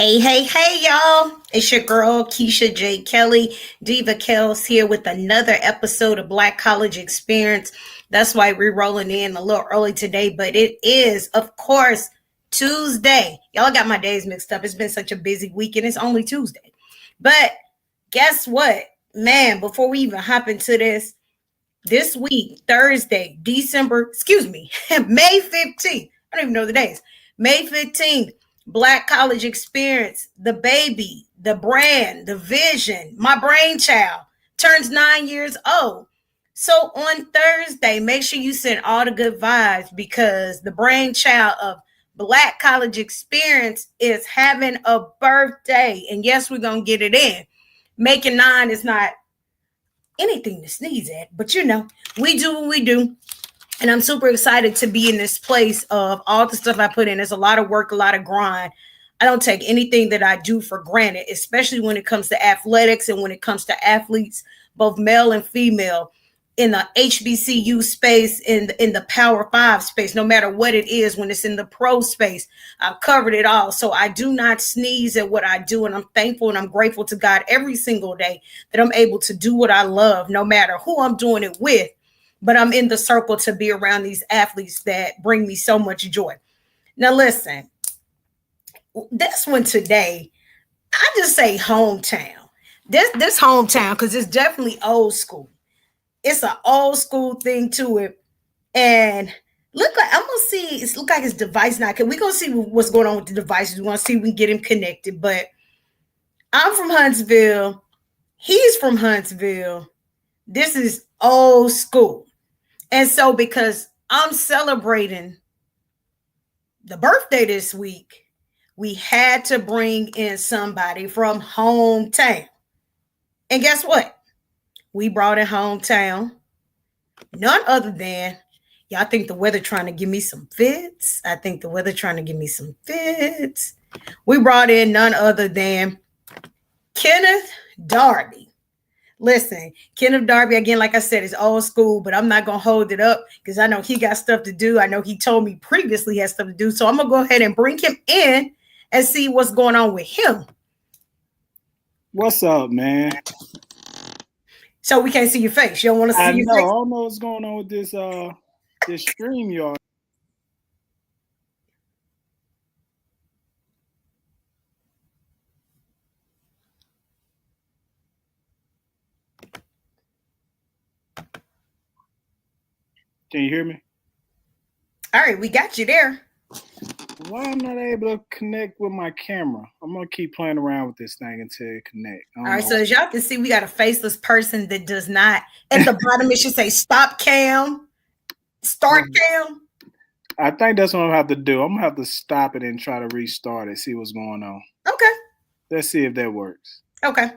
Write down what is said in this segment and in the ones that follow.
Hey, y'all. It's your girl, Keisha J. Kelly. Diva Kells here with another episode of Black College Experience. That's why we're rolling in a little early today, but it is, of course, Tuesday. Y'all got my days mixed up. It's been such a busy week, and it's only Tuesday. But guess what? Man, before we even hop into this week, Thursday, May 15th. I don't even know the days. May 15th, Black College Experience, the baby, the brand, the vision, my brainchild turns 9 years old. So on Thursday, make sure you send all the good vibes because the brainchild of Black College Experience is having a birthday. And yes, we're going to get it in. Making nine is not anything to sneeze at, but we do what we do. And I'm super excited to be in this place of all the stuff I put in. There's a lot of work, a lot of grind. I don't take anything that I do for granted, especially when it comes to athletics and when it comes to athletes, both male and female, in the HBCU space, in the Power Five space, no matter what it is, when it's in the pro space, I've covered it all. So I do not sneeze at what I do. And I'm thankful and I'm grateful to God every single day that I'm able to do what I love, no matter who I'm doing it with. But I'm in the circle to be around these athletes that bring me so much joy. Now, listen, this one today, I just say hometown. This hometown, because it's definitely old school. It's an old school thing to it. And look like I'm gonna see, it look like his device now. We're gonna see what's going on with the devices. We want to see if we can get him connected. But I'm from Huntsville. He's from Huntsville. This is old school. And so because I'm celebrating the birthday this week, we had to bring in somebody from hometown. And guess what? We brought in hometown. None other than, y'all think the weather trying to give me some fits? I think the weather trying to give me some fits. We brought in none other than Kenneth Darby. Listen, Kenneth Darby, again, like I said, is old school, but I'm not going to hold it up because I know he got stuff to do. I know he told me previously he has stuff to do. So I'm going to go ahead and bring him in and see what's going on with him. What's up, man? So we can't see your face. You don't want to see your face? I don't know what's going on with this stream, y'all. Can you hear me? All right, we got you there. Why am I not able to connect with my camera? I'm going to keep playing around with this thing until it connects. All right, so as y'all can see, we got a faceless person that does not, at the bottom, it should say stop cam, start cam. I think that's what I'm going to have to do. I'm going to have to stop it and try to restart it, see what's going on. Okay. Let's see if that works. Okay.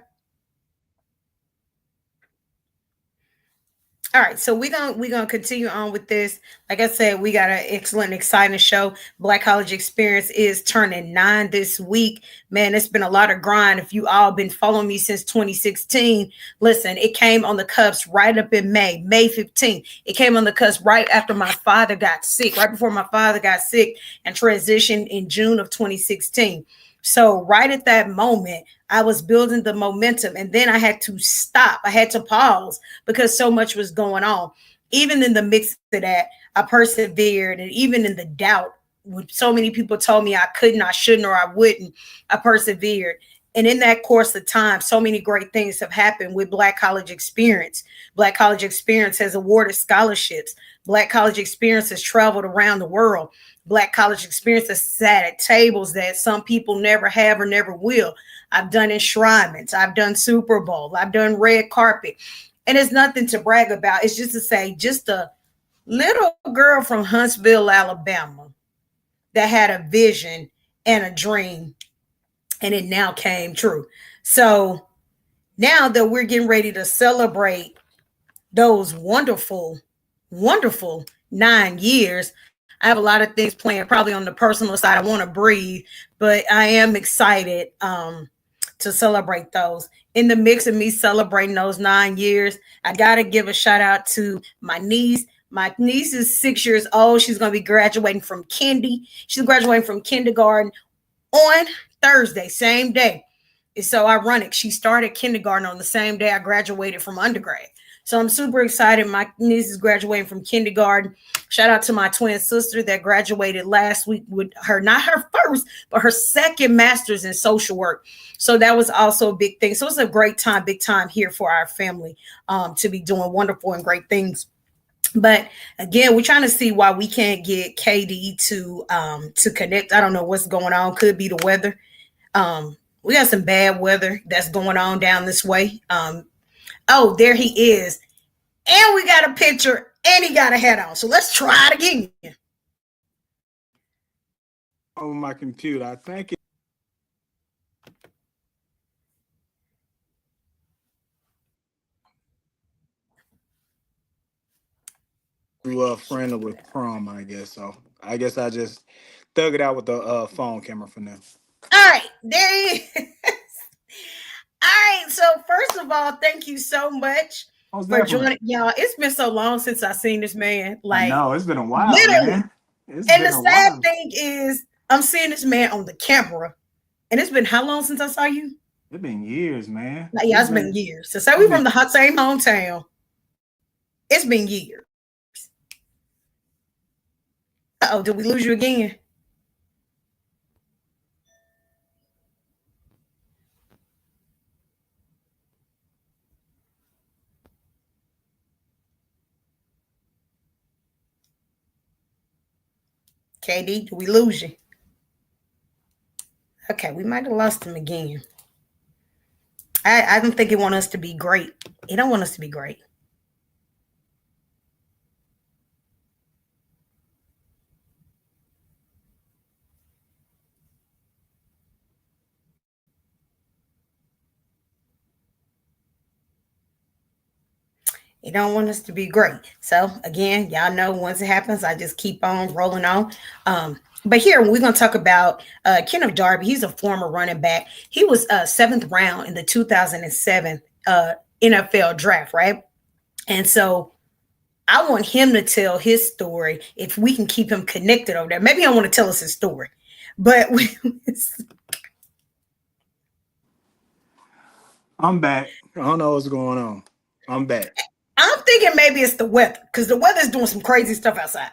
All right, so we're gonna continue on with this. Like I said, we got an excellent, exciting show. Black College Experience is turning 9 this week. Man, it's been a lot of grind. If you all been following me since 2016, listen, it came on the cusp right up in May 15th. It came on the cusp right after my father got sick, right before my father got sick and transitioned in June of 2016. So right at that moment, I was building the momentum and then I had to stop. I had to pause because so much was going on. Even in the mix of that, I persevered. And even in the doubt, when so many people told me I couldn't, I shouldn't, or I wouldn't, I persevered. And in that course of time, so many great things have happened with Black College Experience. Black College Experience has awarded scholarships. Black College Experience has traveled around the world. Black College Experience has sat at tables that some people never have or never will. I've done enshrinements. I've done Super Bowl. I've done red carpet. And it's nothing to brag about. It's just to say, just a little girl from Huntsville, Alabama, that had a vision and a dream, and it now came true. So now that we're getting ready to celebrate those wonderful, wonderful 9 years, I have a lot of things planned, probably on the personal side. I want to breathe, but I am excited to celebrate those. In the mix of me celebrating those 9 years, I got to give a shout out to my niece. My niece is 6 years old. She's going to be graduating from kindy. She's graduating from kindergarten on Thursday, same day. It's so ironic. She started kindergarten on the same day I graduated from undergrad. So I'm super excited. My niece is graduating from kindergarten. Shout out to my twin sister that graduated last week with her, not her first, but her second master's in social work. So that was also a big thing. So it's a great time, big time here for our family to be doing wonderful and great things. But again, we're trying to see why we can't get KD to connect. I don't know what's going on. Could be the weather. We got some bad weather that's going on down this way. Oh, there he is. And we got a picture and he got a hat on. So let's try it again. On my computer, I think it grew up friendly with prom, I guess. So I guess I just thug it out with the phone camera for now. All right, there he is. All right, so first of all, thank you so much Most for definitely. joining y'all. It's been so long since I seen this man, I like know it's been a while, literally. man. It's And the been a sad while. thing is, I'm seeing this man on the camera, and it's been how long since I saw you? It's been years, man. Like, yeah, It's it's been been. years. So say I we from mean, the same hometown. It's been years. Oh, did we lose you again? KD, did we lose you? Okay, we might have lost him again. I don't think he want us to be great. He don't want us to be great. He don't want us to be great. So again, y'all know once it happens, I just keep on rolling on. But here we're gonna talk about Kenneth Darby. He's a former running back. He was seventh round in the 2007 NFL draft, right? And so I want him to tell his story if we can keep him connected over there. Maybe I want to tell us his story, but I'm back. I don't know what's going on. I'm back. I'm thinking maybe it's the weather because the weather's doing some crazy stuff outside.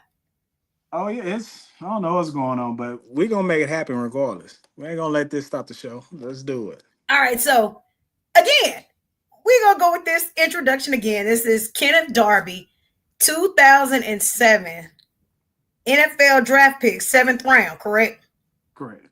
Oh yeah, it's I don't know what's going on, but we're gonna make it happen regardless. We ain't gonna let this stop the show. Let's do it. All right, so again, we're gonna go with this introduction again. This is Kenneth Darby, 2007 NFL draft pick, seventh round, correct? Correct.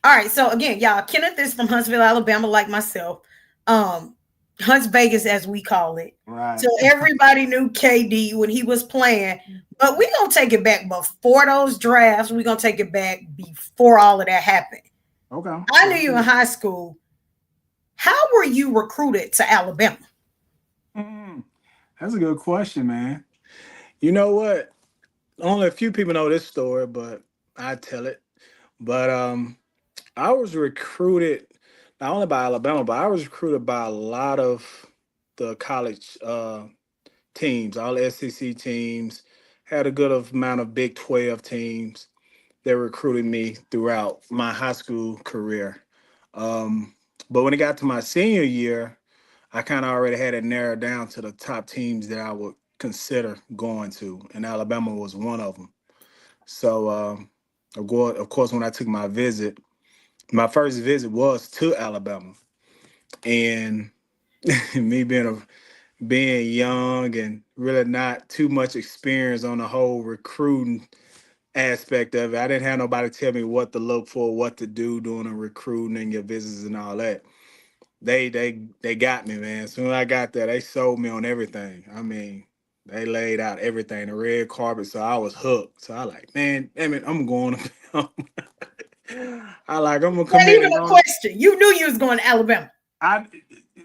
All right, so again, y'all, Kenneth is from Huntsville, Alabama, like myself. Um, Hunts Vegas, as we call it. Right. So everybody knew KD when he was playing, but we're gonna take it back before those drafts. We're gonna take it back before all of that happened. Okay. I knew Let's you do in it. high school. How were you recruited to Alabama? Mm, that's a good question, man. You know what? Only a few people know this story, but I tell it. But I was recruited not only by Alabama, but I was recruited by a lot of the college teams, all the SEC teams. Had a good amount of Big 12 teams that recruited me throughout my high school career. Um, but when it got to my senior year, I kind of already had it narrowed down to the top teams that I would consider going to, and Alabama was one of them. So, of course, when I took my first visit was to Alabama, and me being young and really not too much experience on the whole recruiting aspect of it. I didn't have nobody tell me what to look for, what to do during the recruiting and your visits and all that. They got me, man. As soon as I got there, they sold me on everything. I mean, they laid out everything, the red carpet, so I was hooked. So I like, man, damn it, I'm going to I'm gonna Not commit even and a go. question. You knew you was going to Alabama. I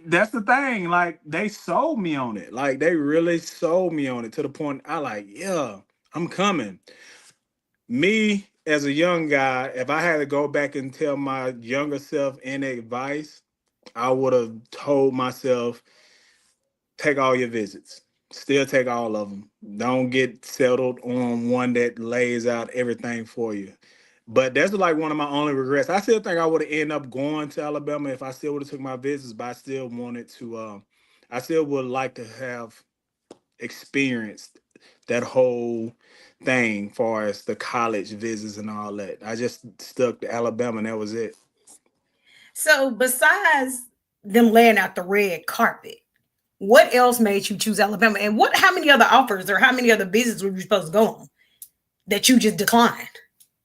That's the thing. Like they sold me on it. Like they really sold me on it to the point I like, yeah, I'm coming. Me as a young guy, if I had to go back and tell my younger self any advice, I would have told myself, take all your visits. Still take all of them. Don't get settled on one that lays out everything for you. But that's like one of my only regrets. I still think I would have ended up going to Alabama if I still would have took my visits, but I still wanted to. I still would like to have experienced that whole thing, far as the college visits and all that. I just stuck to Alabama, and that was it. So besides them laying out the red carpet, what else made you choose Alabama? And what how many other offers or how many other visits were you supposed to go on that you just declined?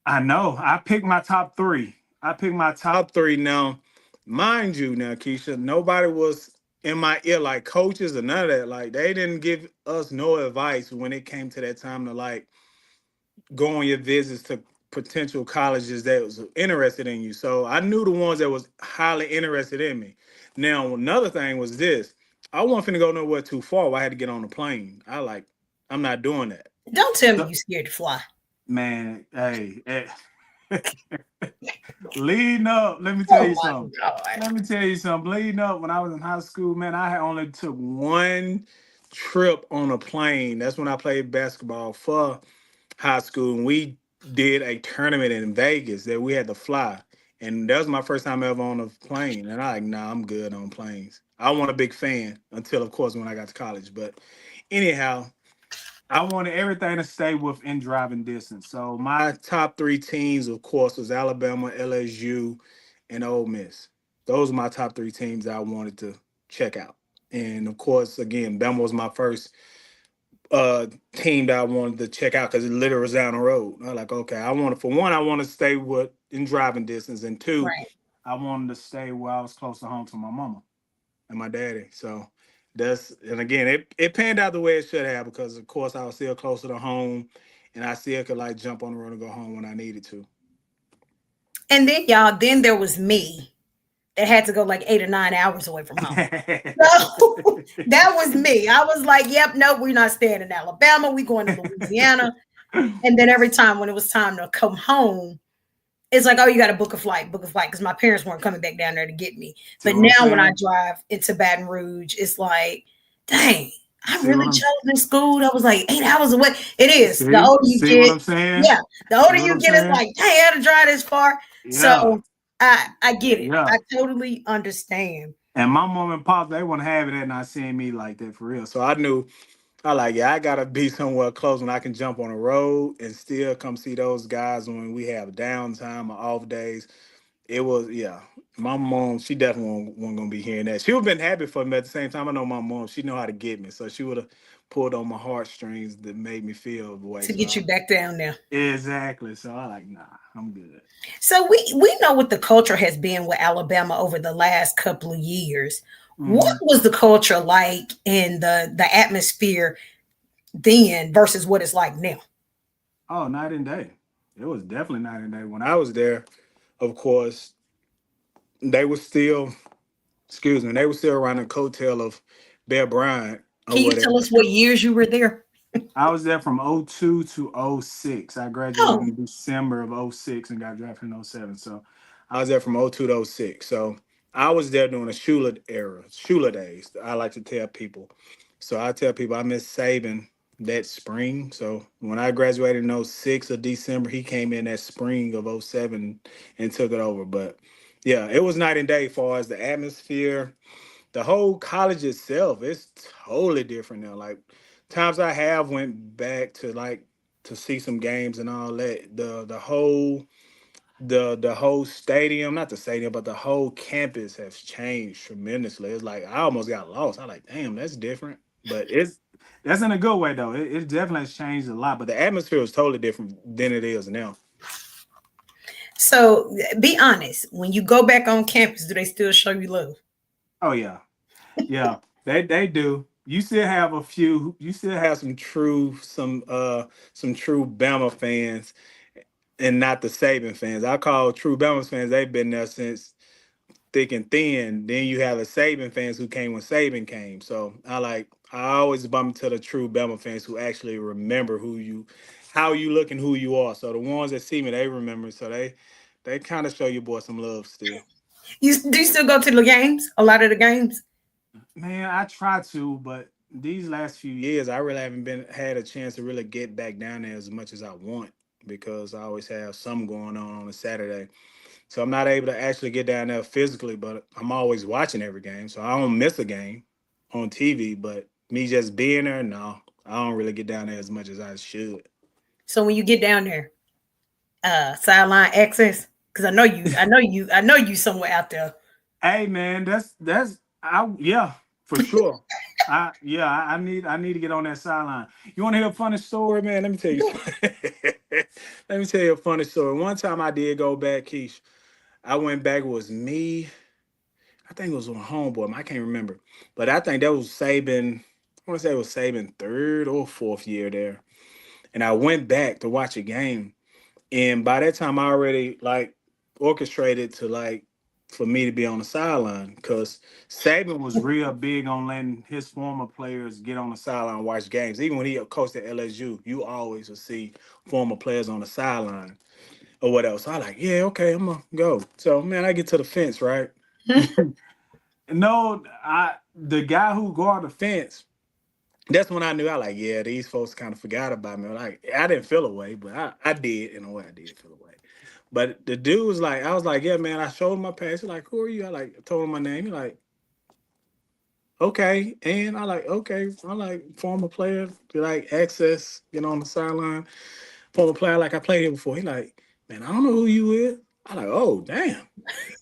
I know. I picked my top three. I picked my top three. Now, mind you, now Keisha, nobody was in my ear, like coaches or none of that. Like they didn't give us no advice when it came to that time to like go on your visits to potential colleges that was interested in you. So I knew the ones that was highly interested in me. Now another thing was this: I wasn't finna go nowhere too far. I had to get on a plane. I'm not doing that. Don't tell me So, you scared to fly. man, leading up, let me tell Oh you my something. God. Let me tell you something. Leading up, when I was in high school, man, I had only took one trip on a plane. That's when I played basketball for high school, and we did a tournament in Vegas that we had to fly. And that was my first time ever on a plane. And I like, nah, I'm good on planes. I wasn't a big fan until, of course, when I got to college. But anyhow, I wanted everything to stay within driving distance. So my top three teams, of course, was Alabama, LSU, and Ole Miss. Those are my top three teams that I wanted to check out. And of course, again, Bama was my first team that I wanted to check out because it literally was down the road. I was like, okay, I want to, for one, I want to stay with in driving distance, and two, Right. I wanted to stay where I was close to home to my mama and my daddy. So that's, and again, it panned out the way it should have, because of course I was still closer to home, and I still could like jump on the road and go home when I needed to. And then y'all, then there was me that had to go like 8 or 9 hours away from home. So that was me. I was like, yep, no, we're not staying in Alabama. We going to Louisiana. And then every time when it was time to come home, it's like, oh, you got to book a flight, because my parents weren't coming back down there to get me. See But what I'm now when I saying? drive into Baton Rouge, it's like, dang, I See what really I'm chose this school that was like 8 hours away. It is. The see older you see what get, I'm saying? yeah, the See older what you I'm get, it's saying? like, dang, I had to drive this far. Yeah, So I get it. yeah. I totally understand. And my mom and pop, they wouldn't have it at not seeing me like that for real. So I knew, I like, yeah, I gotta be somewhere close when I can jump on the road and still come see those guys when we have downtime or off days. It was, yeah. My mom, she definitely wasn't gonna be hearing that. She would have been happy for me. At the same time, I know my mom, she know how to get me, so she would have pulled on my heartstrings that made me feel the way. To So get I, you back down there. exactly. So I like, nah, I'm good. So we know what the culture has been with Alabama over the last couple of years. What Hmm. was the culture like in the atmosphere then versus what it's like now? Oh, night and day. It was definitely night and day. When I was there, of course, they were still, excuse me, they were still around the coattail of Bear Bryant or Can you tell whatever. us what years you were there? I was there from '02 to '06. I graduated Oh, in December of '06 and got drafted in '07. So I was there from '02 to '06. So I was there during the Shula era, Shula days. I like to tell people. So I tell people I miss Saban that spring. So when I graduated in '06 of December, he came in that spring of '07 and took it over. But yeah, it was night and day as far as the atmosphere, the whole college itself. It's totally different now. Like times I have went back to like to see some games and all that. The whole stadium, not the stadium, but the whole campus has changed tremendously. It's like I almost got lost. I like, damn, that's different. But it's that's in a good way though. It definitely has changed a lot. But the atmosphere is totally different than it is now. so be honest. When you go back on campus, do they still show you love? Oh yeah. Yeah. They do. You still have a few, you still have some true Bama fans and not the Saban fans. I call true Bama fans, they've been there since thick and thin. Then you have the Saban fans who came when Saban came. So I always bump into the true Bama fans who actually remember how you look and who you are. So the ones that see me, they remember. So they kind of show your boy some love still. You still go to the games? A lot of the games. Man, I try to, but these last few years, I really haven't been had a chance to really get back down there as much as I want. because I always have something going on a Saturday. So I'm not able to actually get down there physically, but I'm always watching every game. So I don't miss a game on TV, but me just being there, no, I don't really get down there as much as I should. So when you get down there, sideline access, because I know you somewhere out there. Hey man, that's I yeah, for sure. I need to get on that sideline. You want to hear a funny story, man? Let me tell you. Let me tell you a funny story. One time I did go back, Keish. I went back. It was me. I think it was on homeboy. I can't remember, but I think that was Saban. I want to say it was Saban third or fourth year there, and I went back to watch a game. And by that time, I already like orchestrated to like for me to be on the sideline because Saban was real big on letting his former players get on the sideline and watch games. Even when he coached at LSU, you always would see former players on the sideline or whatever. So I like, yeah, okay, I'm gonna go. So man, I get to the fence, right? No, the guy who guarded the fence. That's when I knew I like, yeah, these folks kind of forgot about me. Like I didn't feel away, but I did in a way. I did feel away. But the dude was like, I was like, yeah, man. I showed him my pass. He's like, who are you? I like told him my name. He like, okay, and I like, okay, I like former player, like access, on the sideline. Former player, like I played here before. He like, man, I don't know who you is. I like, oh damn.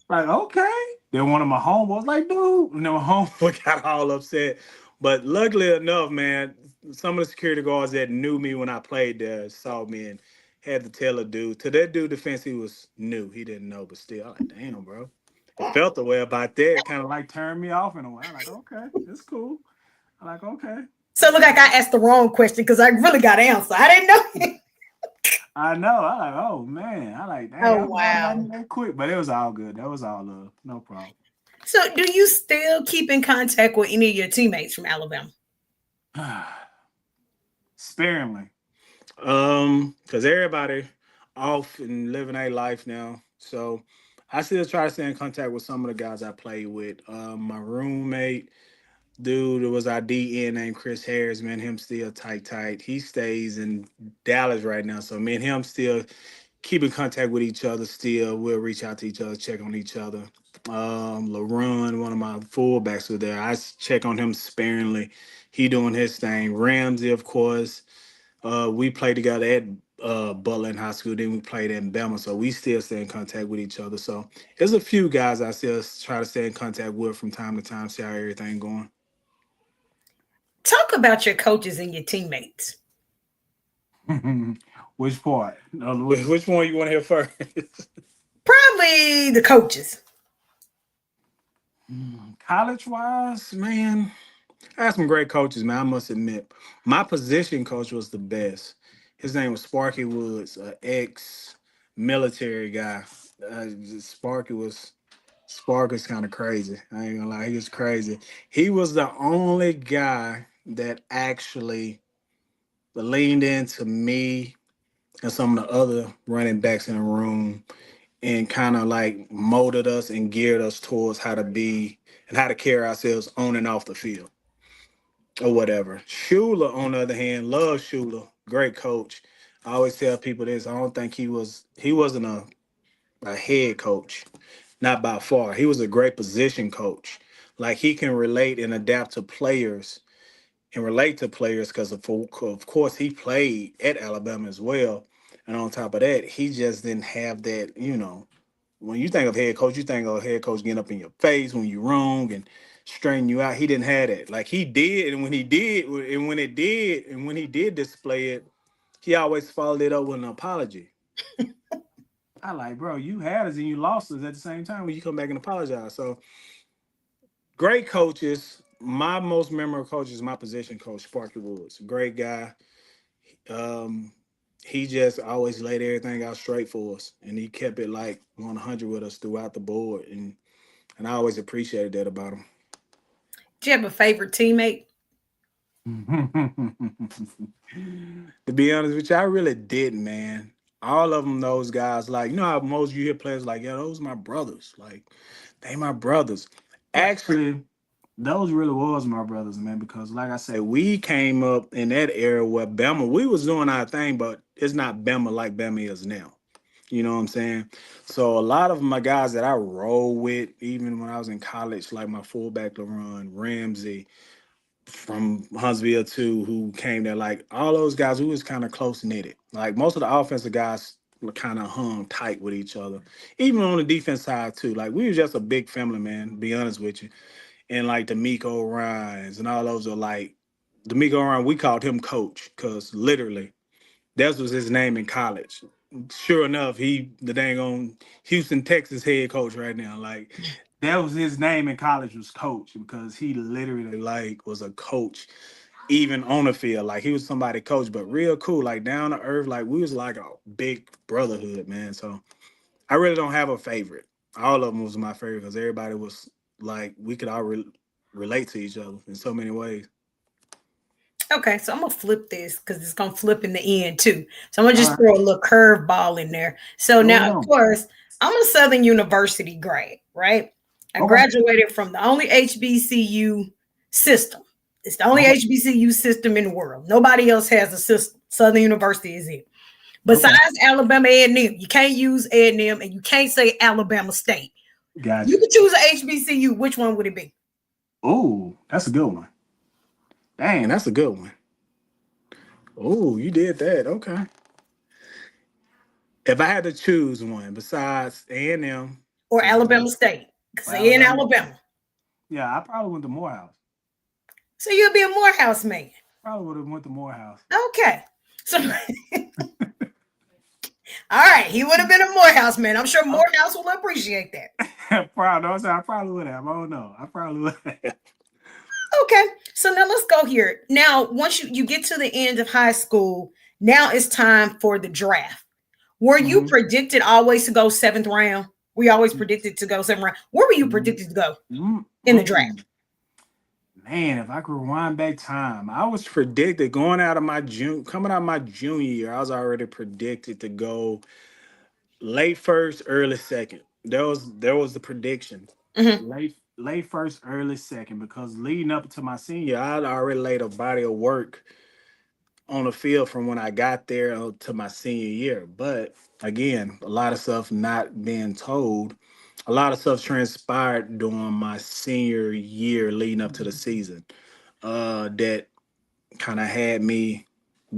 Like, okay. Then one of my homeboys like, dude. And then my homeboy got all upset. But luckily enough, man, some of the security guards that knew me when I played there saw me and had to tell a dude. To that dude defense, he was new. He didn't know, but still, I like, damn, bro. It felt the way about that. Kind of like turned me off in a way. I'm like, okay, it's cool. I'm like, okay. So it look like I asked the wrong question because I really got an answer. I didn't know. I know. I like, oh man. I like, dang, Oh y'all forgot about wow. me that quick. But it was all good. That was all love. No problem. So do you still keep in contact with any of your teammates from Alabama? Sparingly. Because everybody off and living a life now. So I still try to stay in contact with some of the guys I play with. My roommate, dude, it was our DN named Chris Harris, man. Him still tight. He stays in Dallas right now. So me and him still keep in contact with each other still. We'll reach out to each other, check on each other. LaRon, one of my fullbacks was there. Check on him sparingly. He doing his thing. Ramsey, of course. We played together at Butler in high school. Then we played in Bama, so we still stay in contact with each other. So there's a few guys I still try to stay in contact with from time to time, see how everything going. Talk about your coaches and your teammates. Which part? Which one you want to hear first? Probably the coaches. College wise, man, I had some great coaches, man. I must admit, my position coach was the best. His name was Sparky Woods, an ex-military guy. Sparky was Spark is kind of crazy. I ain't gonna lie, he was crazy. He was the only guy that actually leaned into me and some of the other running backs in the room and kind of like molded us and geared us towards how to be and how to carry ourselves on and off the field or whatever. Shula, on the other hand, love Shula, great coach. I always tell people this. I don't think he wasn't a head coach, not by far. He was a great position coach. Like he can relate and adapt to players and relate to players because of course he played at Alabama as well. And on top of that, he just didn't have that. When you think of head coach, you think of head coach getting up in your face when you're wrong and straighten you out. He didn't have that. Like he did, and when he did display it, he always followed it up with an apology. I like, bro, you had us and you lost us at the same time when you come back and apologize. So great coaches. My most memorable coach is my position coach, Sparky Woods. Great guy. Um, he just always laid everything out straight for us, and he kept it like 100 with us throughout the board, and I always appreciated that about Do you have a favorite teammate? him. To be honest with you, I really didn't, man. All of them, those guys, like how most you hear players like, yeah, those my brothers, like they my brothers. Right. Actually, those really was my brothers, man. Because like I said, we came up in that era where Bama, we was doing our thing, but it's not Bama like Bama is now. You know what I'm saying? So a lot of my guys that I roll with, even when I was in college, like my fullback LaRon, Ramsey from Huntsville too, who came there, like all those guys, we was kind of close knitted. Like most of the offensive guys were kind of hung tight with each other. Even on the defense side too. Like we was just a big family, man, to be honest with you. And like D'Amico Ryans and all those are like D'Amico Ryan, we called him coach because literally that was his name in college. Sure enough, he the dang on Houston, Texas head coach right now. Like that was his name in college was coach because he literally like was a coach even on the field. Like he was somebody coach, but real cool, like down to earth. Like we was like a big brotherhood, man. So I really don't have a favorite. All of them was my favorite because everybody was like we could all relate to each other in so many ways. Okay, so I'm gonna flip this because it's gonna flip in the end too. So I'm gonna All just right, throw a little curveball in there. So throw now, it of on. course, I'm a Southern University grad, right? I Okay, graduated from the only HBCU system. It's the only okay, HBCU system in the world. Nobody else has a system. Southern University is it. okay. Besides Alabama A&M, you can't use A&M and you can't say Alabama State. You Gotcha. could choose a HBCU. Which one would it be? Oh, that's a good one. Dang, that's a good one. Oh, you did that. Okay. If I had to choose one besides A&M, Or because Alabama State? Because for they in Alabama, Alabama. yeah, I probably went to Morehouse. So you'll be a Morehouse man. Probably would have went to Morehouse. Okay. So, all right, he would have been a Morehouse man. I'm sure Oh, Morehouse will appreciate that. probably. I probably would have. I don't know. I probably would have. Okay, so now let's go here. Now, once you get to the end of high school, now it's time for the draft. Were you hmm predicted always to go seventh round? We always predicted to go seventh round. Where were you hmm predicted to go in the hmm draft? Man, if I could rewind back time, I was predicted going out of my coming out of my junior year. I was already predicted to go late first, early second. There was the prediction. Hmm. Late first, early second, because leading up to my senior, I'd already laid a body of work on the field from when I got there to my senior year. But again, a lot of stuff not being told. A lot of stuff transpired during my senior year leading up to the season. That kind of had me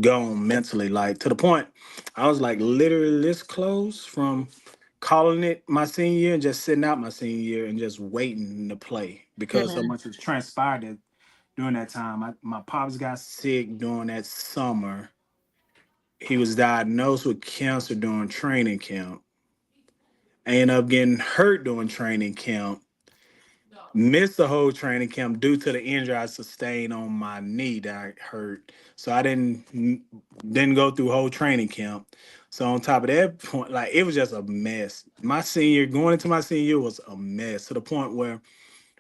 gone mentally, like to the point I was like literally this close from calling it my senior year and just sitting out my senior year and just waiting to play because so Hmm. much has transpired during that time. My pops got sick during that summer. He was diagnosed with cancer during training camp. I ended up getting hurt during training camp. Missed the whole training camp due to the injury I sustained on my knee that I hurt. So I didn't go through whole training camp. So on top of that point, like it was just a mess. My senior going into my senior year was a mess to the point where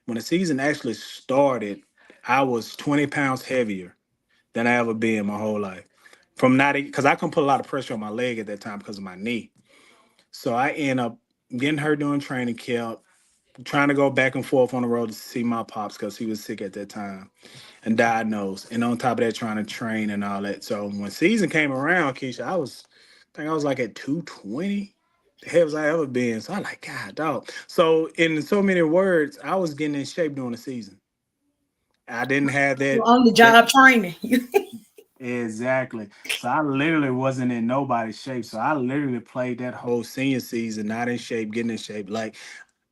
when the season actually started, I was 20 pounds heavier than I ever been my whole life. From not because I couldn't put a lot of pressure on my leg at that time because of my knee. So I end up getting hurt during training camp, trying to go back and forth on the road to see my pops because he was sick at that time and diagnosed. And on top of that, trying to train and all that. So when season came around, Keisha, I think I was like at 220. The hell was I ever been? So I like, God, dog. So in so many words, I was getting in shape during the season. I didn't have Well, that. on the That job training. exactly. So I literally wasn't in nobody's shape. So I literally played that whole senior season, not in shape, getting in shape. Like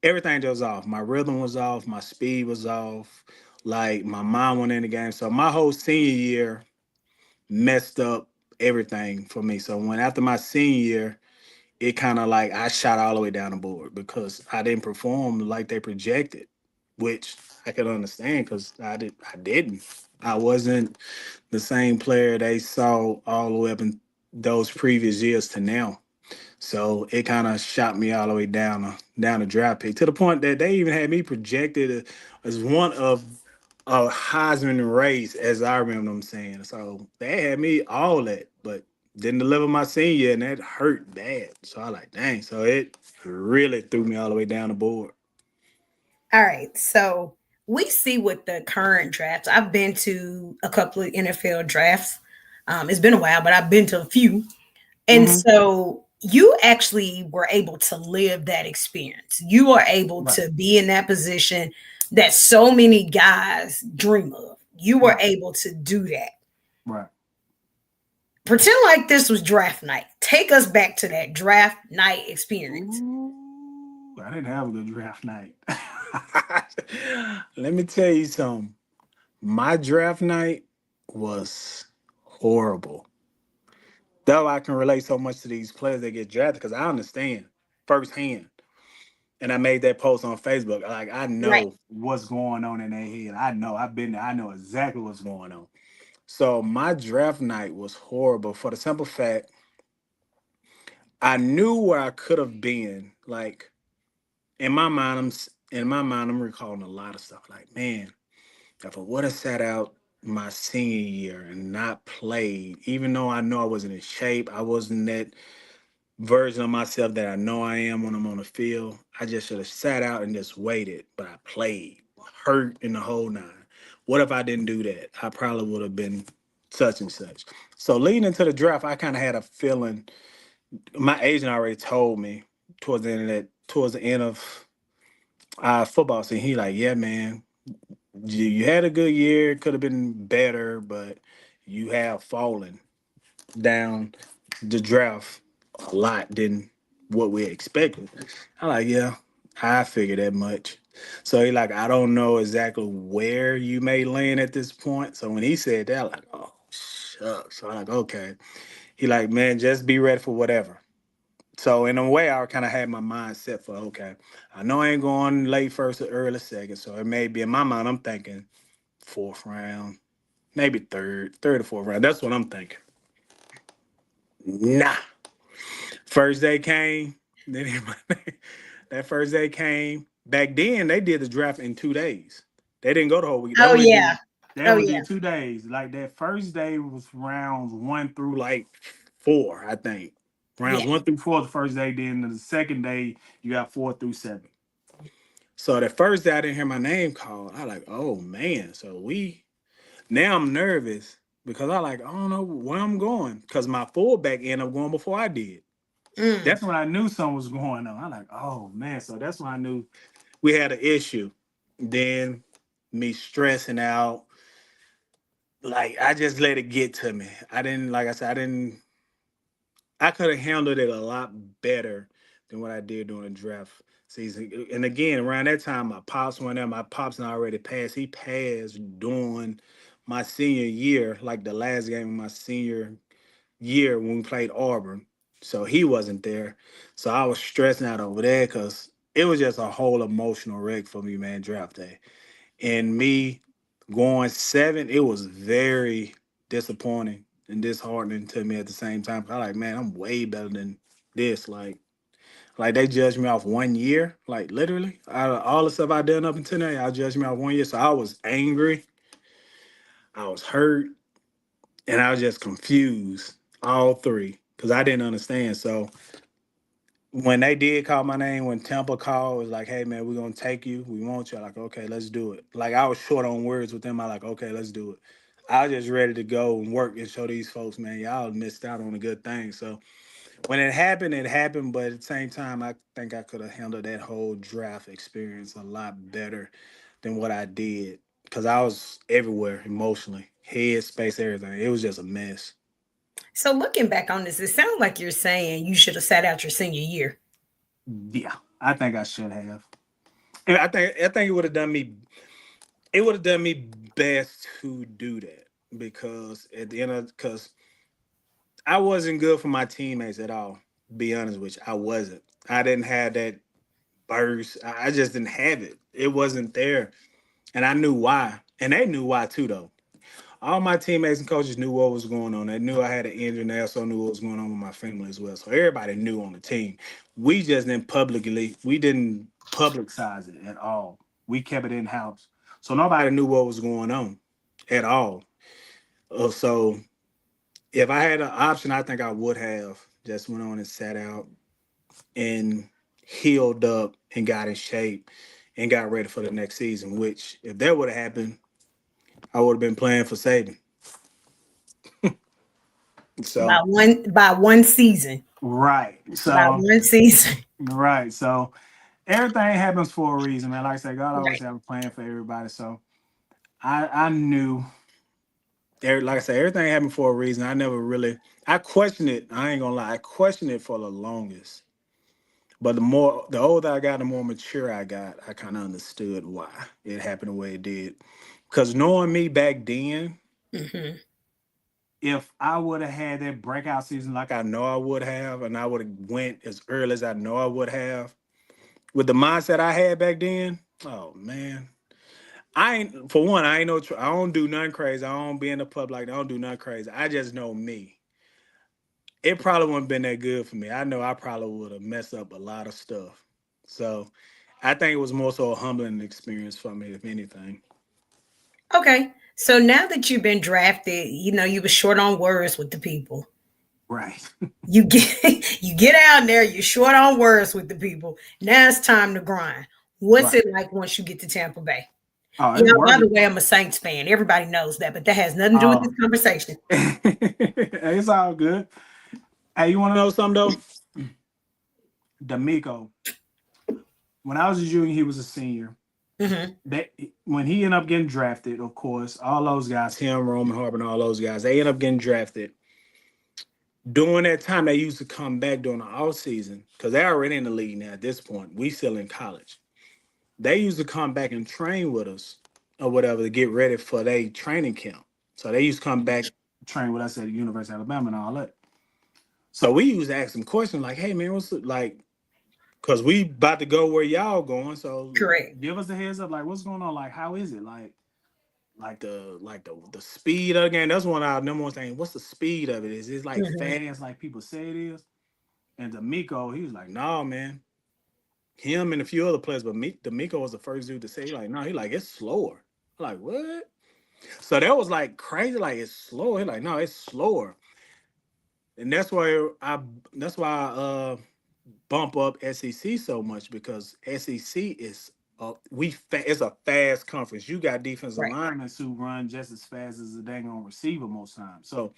everything was off. My rhythm was off. My speed was off. Like my mind went in the game. So my whole senior year messed up everything for me. So when after my senior year, it kind of like I shot all the way down the board because I didn't perform like they projected, which I could understand because I didn't. I wasn't the same player they saw all the way up in those previous years to now. So it kind of shot me all the way down the draft pick to the point that they even had me projected as one of a Heisman race, as I remember them saying. So they had me all that, but didn't deliver my senior year, and that hurt bad. So I like, dang. So it really threw me all the way down the board. All right. So we see with the current drafts. I've been to a couple of NFL drafts. It's been a while, but I've been to a few. And Mm-hmm. so you actually were able to live that experience. You are able Right. to be in that position that so many guys dream of. You were Right. able to do that. Right. Pretend like this was draft night. Take us back to that draft night experience. Ooh, I didn't have a good draft night. Let me tell you something. My draft night was horrible. Though I can relate so much to these players that get drafted because I understand firsthand. And I made that post on Facebook. Like I Right. know what's going on in their head. I know. I've been there. I know exactly what's going on. So my draft night was horrible for the simple fact I knew where I could have been. Like in my mind, I'm recalling a lot of stuff. Like, man, if I would have sat out my senior year and not played, even though I know I wasn't in shape, I wasn't that version of myself that I know I am when I'm on the field. I just should have sat out and just waited, but I played, hurt in the whole nine. What if I didn't do that? I probably would have been such and such. So leading into the draft, I kind of had a feeling. My agent already told me towards the end of football season. He like, yeah, man, you had a good year. It could have been better, but you have fallen down the draft a lot than what we expected. I like, yeah, I figured that much. So he like, I don't know exactly where you may land at this point. So when he said that, I'm like, oh shucks. So I'm like, okay. He like, man, just be ready for whatever. So in a way, I kind of had my mind set for okay. I know I ain't going late first or early second, so it may be in my mind. I'm thinking fourth round, maybe third or fourth round. That's what I'm thinking. Nah. First day came. Then that first day came. Back then, they did the draft in 2 days. They didn't go the whole week. Oh yeah. They Oh only yeah. did 2 days. Like that first day was rounds one through like four, I think. Yeah. Rounds one through four the first day. Then the second day you got four through seven. So the first day I didn't hear my name called. I like, oh man. So we now I'm nervous because I don't know where I'm going because my fullback ended up going before I did. Mm. That's when I knew something was going on. I like, oh man. So that's when I knew we had an issue. Then me stressing out. Like I just let it get to me. I didn't like I said, I could have handled it a lot better than what I did during the draft season. And again, around that time my pops went there. My pops had already passed. He passed during my senior year, like the last game of my senior year when we played Auburn. So he wasn't there. So I was stressing out over there because it was just a whole emotional wreck for me, man, draft day. And me going seven, it was very disappointing and disheartening to me at the same time. I like, man, I'm way better than this. Like they judged me off 1 year, like literally. Out of all the stuff I done up until now, y'all judged me off 1 year. So I was angry, I was hurt, and I was just confused. All three, because I didn't understand. So when they did call my name, when Temple called, it was like, hey man, we're gonna take you. We want you. I like, okay, let's do it. Like I was short on words with them. I like, okay, let's do it. I was just ready to go and work and show these folks, man, y'all missed out on a good thing. So when it happened, it happened. But at the same time, I think I could have handled that whole draft experience a lot better than what I did. Cause I was everywhere emotionally, head space, everything. It was just a mess. So looking back on this, it sounds like you're saying you should have sat out your senior year. Yeah, I think I should have. And I think it would have done me best to do that because at the end of because I wasn't good for my teammates at all. Be honest with you, I wasn't. I didn't have that burst. I just didn't have it. It wasn't there, and I knew why, and they knew why too. Though all my teammates and coaches knew what was going on. They knew I had an injury, and they also knew what was going on with my family as well. So everybody knew on the team. We didn't publicize it at all. We kept it in house, so nobody knew what was going on at all. So if I had an option, I think I would have just went on and sat out and healed up and got in shape and got ready for the next season. Which, if that would have happened, I would have been playing for Saban. So By one season. right, By so one season. right, so everything happens for a reason, man. Like I said, God always Right. have a plan for everybody. So I knew, like I said, everything happened for a reason. I never really, I questioned it. I ain't gonna lie, I questioned it for the longest. But the older I got, the more mature I got, I kind of understood why it happened the way it did. Because knowing me back then, Hmm. if I would have had that breakout season like I know I would have, and I would have went as early as I know I would have, with the mindset I had back then, oh man, I ain't for one, I ain't no, I don't do nothing crazy. I don't be in the pub like that. I don't do nothing crazy. I just know me. It probably wouldn't been that good for me. I know I probably would have messed up a lot of stuff. So I think it was more so a humbling experience for me, if anything. Okay. So now that you've been drafted, you were short on words with the people. Right. You get you get out there, you're short on words with the people. Now it's time to grind. What's Right. it like once you get to Tampa Bay? Oh, Yeah, it's by the working. way, I'm a Saints fan. Everybody knows that, but that has nothing to do with Oh, this conversation. it's all good. Hey, you want to know something though? D'Amico, when I was a junior, he was a senior. Hmm. They when he ended up getting drafted, of course, all those guys, him, Roman Harbin, all those guys, they end up getting drafted. During that time, they used to come back during the off season because they're already in the league now. At this point, we still in college. They used to come back and train with us or whatever to get ready for their training camp. So they used to come back train with us at the University of Alabama and all that. So we used to ask them questions like, "Hey man, what's it like?" Because we about to go where y'all going. So Correct. give us a heads up. Like, what's going on? Like, how is it? Like the speed of the game. That's one of our number one thing. What's the speed of it? Is it like Hmm. fast like people say it is? And D'Amico, he was like, "No, man." Him and a few other players, but me, D'Amico was the first dude to say, like, "No," he like it's slower. I'm like, what? So that was like crazy. Like it's slower. He like, "No, it's slower." And that's why I bump up SEC so much because SEC is it's a fast conference. You got defensive Right. linemen who run just as fast as a dang on receiver most times. So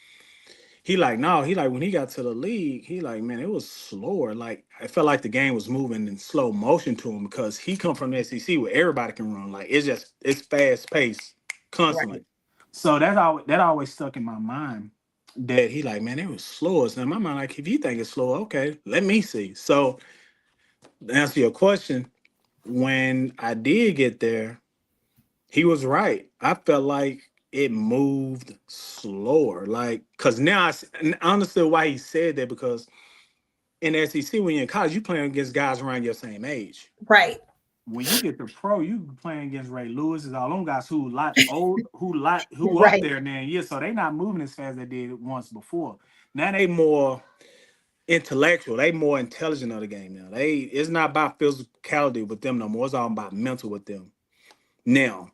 he like no, he like when he got to the league, he like man, it was slower. Like I felt like the game was moving in slow motion to him because he come from the SEC where everybody can run. Like it's fast paced constantly. Right. So that always stuck in my mind. That he like man, it was slower. So in my mind, like if you think it's slow, okay, let me see. So to answer your question, when I did get there, he was right. I felt like it moved slower. Like, cause now and I understood why he said that because in the SEC, when you're in college, you playing against guys around your same age. Right. When you get to pro, you playing against Ray Lewis and all them guys who a lot old, who up Right. there now. Yeah, so they not moving as fast as they did once before. Now they more intellectual. They more intelligent of the game now. It's not about physicality with them no more. It's all about mental with them now.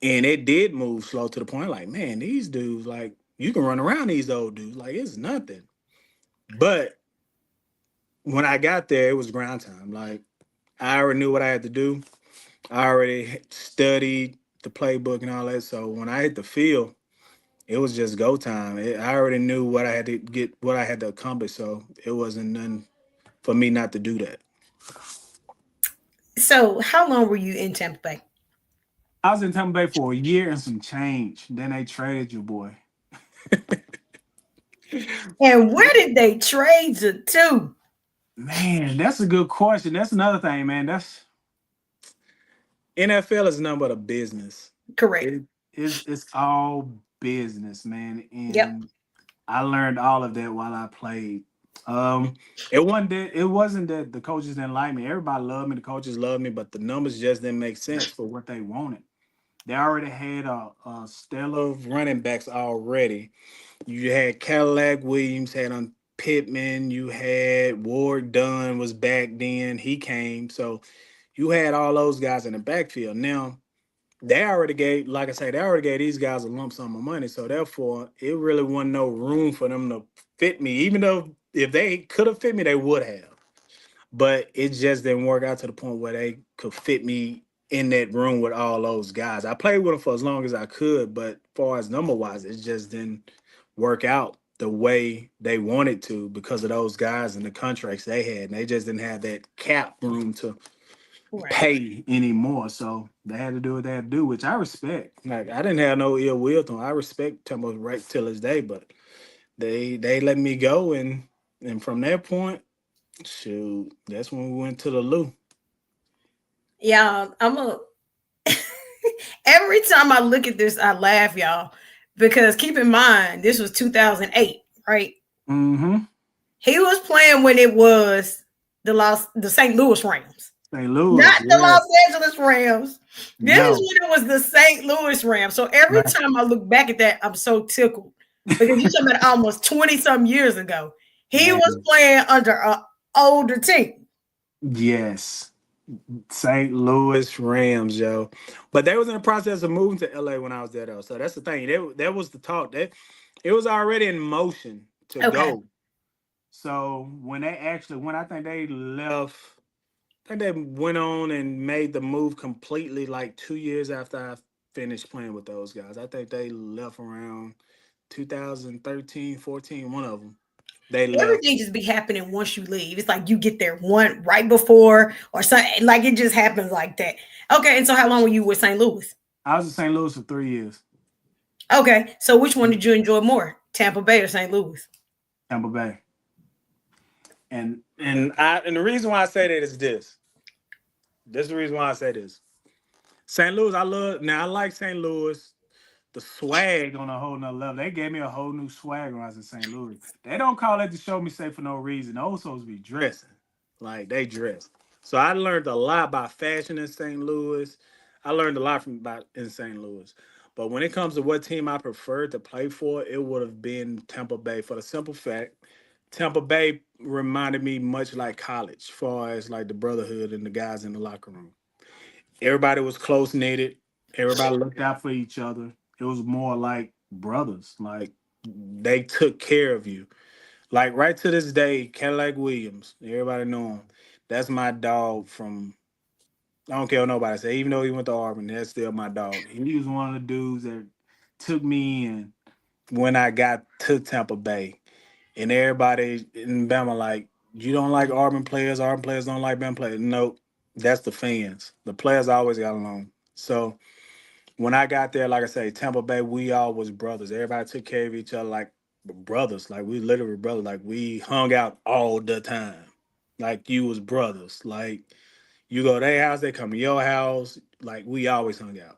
And it did move slow to the point like, man, these dudes like you can run around these old dudes like it's nothing. But when I got there, it was ground time. Like I already knew what I had to do. I already studied the playbook and all that. So when I hit the field, it was just go time. I already knew what I had to get, what I had to accomplish. So it wasn't nothing for me not to do that. So, how long were you in Tampa Bay? I was in Tampa Bay for a year and some change. Then they traded your boy. And where did they trade you to? Man, that's a good question. That's another thing, man. That's NFL is nothing but a business. Correct. It's all business, man. Yep. And I learned all of that while I played. Um, it wasn't that the coaches didn't like me. Everybody loved me. The coaches loved me, but the numbers just didn't make sense for what they wanted. They already had a stellar running backs already. You had Cadillac Williams, had on Pittman. You had Ward Dunn was back then. He came, so you had all those guys in the backfield. Now they already gave, like I say, they already gave these guys a lump sum of money. So therefore, it really wasn't no room for them to fit me. Even though if they could have fit me, they would have. But it just didn't work out to the point where they could fit me in that room with all those guys. I played with them for as long as I could, but far as number wise, it just didn't work out the way they wanted to because of those guys and the contracts they had. And they just didn't have that cap room to Right. pay anymore. So they had to do what they had to do, which I respect. Like I didn't have no ill will to them. I respect Temple right till this day, but they let me go and from that point, shoot, that's when we went to the Lou. Yeah, I'm a every time I look at this, I laugh, y'all, because keep in mind this was 2008, right? Mm-hmm. He was playing when it was the St. Louis Rams, St. not Louis, the yeah. Los Angeles Rams. This is No. when it was the St. Louis Rams. So every Right. time I look back at that, I'm so tickled because you're talking about almost 20 some years ago. He was Man. playing under an older team. Yes. St. Louis Rams, yo. But they was in the process of moving to LA when I was there though. So that's the thing. That was the talk. That it was already in motion to Okay. go. So when they actually when I think they left, I think they went on and made the move completely like 2 years after I finished playing with those guys. I think they left around 2013, 14, one of them. They left. Everything just be happening once you leave. It's like you get there one right before or something. Like it just happens like that. Okay. And so how long were you with St. Louis? I was in St. Louis for 3 years. Okay. So which one did you enjoy more? Tampa Bay or St. Louis? Tampa Bay. And the reason why I say that is this. This is the reason why I say this. St. Louis, I love now I like St. Louis. The swag on a whole nother level. They gave me a whole new swag when I was in St. Louis. They don't call it to show me safe for no reason. Those supposed to be dressing. Like they dress. So I learned a lot about fashion in St. Louis. I learned a lot from about in St. Louis. But when it comes to what team I preferred to play for, it would have been Tampa Bay for the simple fact Tampa Bay reminded me much like college, as far as like the brotherhood and the guys in the locker room. Everybody was close knitted. Everybody looked out for each other. It was more like brothers. Like they took care of you. Like right to this day, Cadillac Williams, everybody know him. That's my dog from. I don't care what nobody say. Even though he went to Auburn, that's still my dog. He was one of the dudes that took me in when I got to Tampa Bay, and everybody in Bama like, you don't like Auburn players. Auburn players don't like Bama players. Nope, that's the fans. The players always got along. So when I got there, like I say, Tampa Bay, we all was brothers. Everybody took care of each other like brothers. Like we literally brothers. Like we hung out all the time. Like you was brothers. Like you go to their house, they come to your house. Like we always hung out.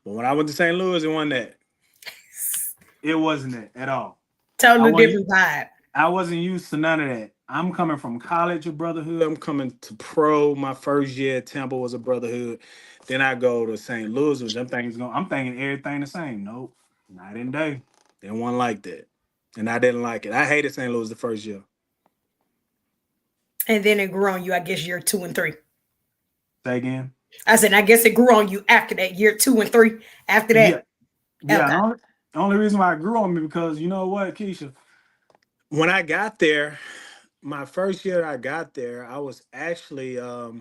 But when I went to St. Louis, it wasn't that. It wasn't that at all. I Totally wasn't. different vibe. I wasn't used to none of that. I'm coming from college of brotherhood. I'm coming to pro. My first year at Temple was a brotherhood. Then I go to St. Louis, which I'm thinking everything the same. Nope, not in day. They wasn't like that. And I didn't like it. I hated St. Louis the first year. And then it grew on you, I guess, year two and three. Say again. I said, I guess it grew on you after that, year two and three. After that, Yeah. Yeah. okay. The only reason why I grew on me because you know what, Keisha? When I got there, my first year I got there, I was actually I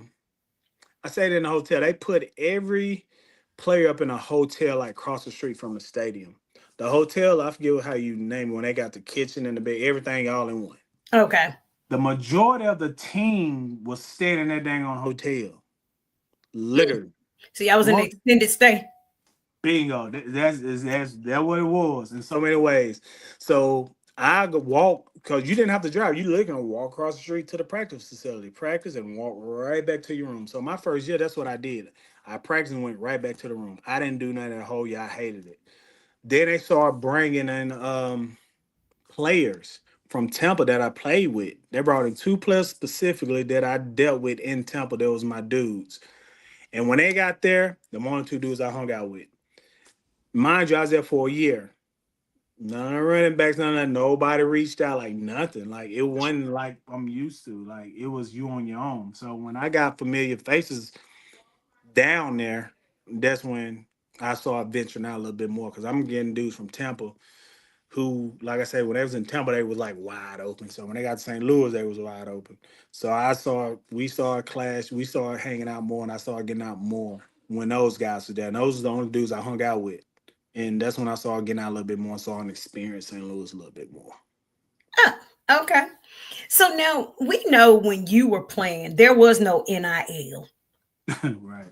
stayed in a hotel. They put every player up in a hotel like across the street from the stadium. The hotel, I forget how you name it, when they got the kitchen and the bed, everything all in one. Okay. The majority of the team was staying in that dang on hotel. Literally. See, I was in the Mo- extended stay. Bingo. That's what it was in so many ways. So I could walk because you didn't have to drive. You literally can walk across the street to the practice facility, practice, and walk right back to your room. So my first year, that's what I did. I practiced and went right back to the room. I didn't do nothing that whole year. I hated it. Then they started bringing in players from Tampa that I played with. They brought in two players specifically that I dealt with in Tampa. That was my dudes. And when they got there, the only two dudes I hung out with. Mind you, I was there for a year. None of the running backs, none of that. Nobody reached out, like nothing. Like it wasn't like I'm used to. Like it was you on your own. So when I got familiar faces down there, that's when I started venturing out a little bit more because I'm getting dudes from Tampa who, like I said, when they was in Tampa, they was like wide open. So when they got to St. Louis, they was wide open. So we started clash, we started hanging out more, and I started getting out more. when those guys were there. And those are the only dudes I hung out with. And that's when I started getting out a little bit more, starting to experience St. Louis a little bit more. Oh, okay. So now we know when you were playing, there was no NIL. Right.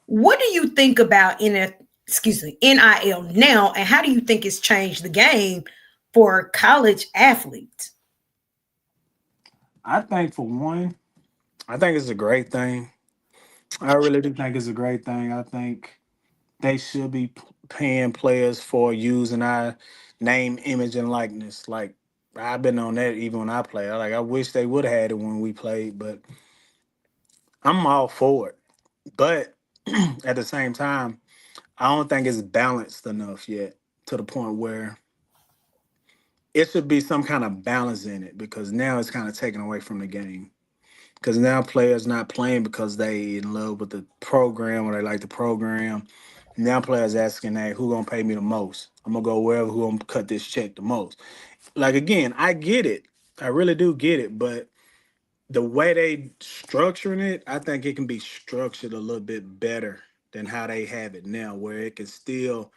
What do you think about NIL now, and how do you think it's changed the game for college athletes? I think for one, I think it's a great thing. I really do think it's a great thing. I think they should be paying players for using our name, image, and likeness. Like I've been on that even when I play. I wish they would have had it when we played, but I'm all for it. But at the same time, I don't think it's balanced enough yet to the point where it should be some kind of balance in it because now it's kind of taken away from the game. Because now players not playing because they in love with the program or they like the program. Now players asking, "Hey, who gonna pay me the most? I'm gonna go wherever who gonna cut this check the most." Like again, I get it, I really do get it, but the way they structuring it, I think it can be structured a little bit better than how they have it now, where it can still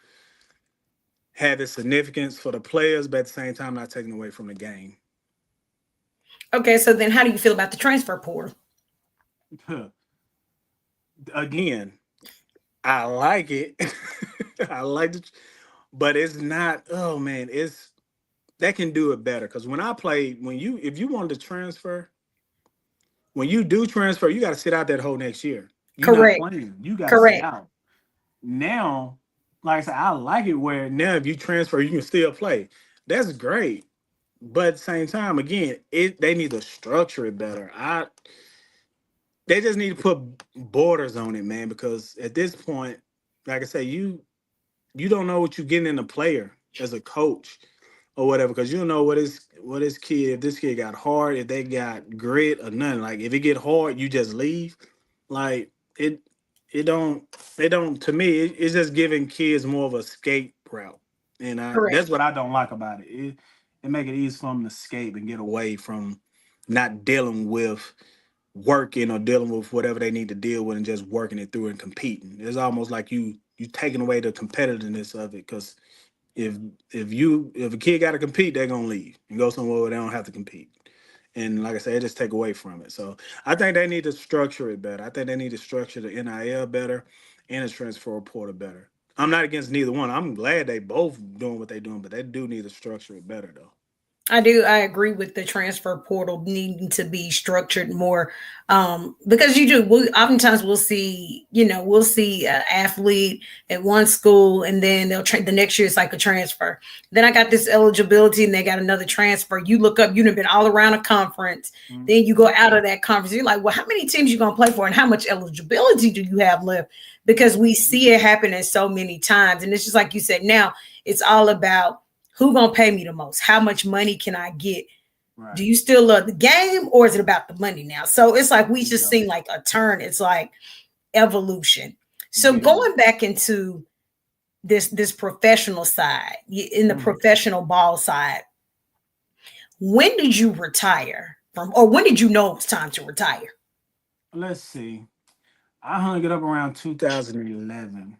have its significance for the players, but at the same time not taking away from the game. Okay, so then how do you feel about the transfer portal? Again, I like it. I like it, but it's not. Oh man, it's that can do it better. Because when I played, when you if you wanted to transfer, when you do transfer, you got to sit out that whole next year. You're not Correct. playing. You got to sit Correct. out. Now, like I said, I like it where now if you transfer, you can still play. That's great. But at the same time, again, they need to structure it better. They just need to put borders on it, man. Because at this point, like I say, you don't know what you're getting in a player as a coach or whatever, because you don't know what his kid, if this kid got hard, if they got grit or nothing. Like if it get hard, you just leave. Like it don't it don't to me it's just giving kids more of a escape route. And Correct. that's what I don't like about it. It make it easy for them to escape and get away from not dealing with working or dealing with whatever they need to deal with and just working it through and competing. It's almost like you taking away the competitiveness of it because if if a kid got to compete, they're gonna leave and go somewhere where they don't have to compete. And like I said, it just take away from it. So I think they need to structure it better. I think they need to structure the NIL better and the transfer portal better. I'm not against neither one. I'm glad they both doing what they're doing, but they do need to structure it better though. I do. I agree with the transfer portal needing to be structured more, because you do. Oftentimes we'll see, we'll see an athlete at one school, and then the next year it's like a transfer. Then I got this eligibility, and they got another transfer. You look up, you've been all around a conference. Then you go out of that conference. You're like, well, how many teams you gonna play for, and how much eligibility do you have left? Because we see it happening so many times, and it's just like you said. Now it's all about who gonna pay me the most? How much money can I get? Do Right. you still love the game, or is it about the money now? So it's like we just Yeah. seen like a turn. It's like evolution. So Yeah. going back into this professional side, in the Mhm. professional ball side, when did you retire from, or when did you know it was time to retire? Let's see. I hung it up around 2011.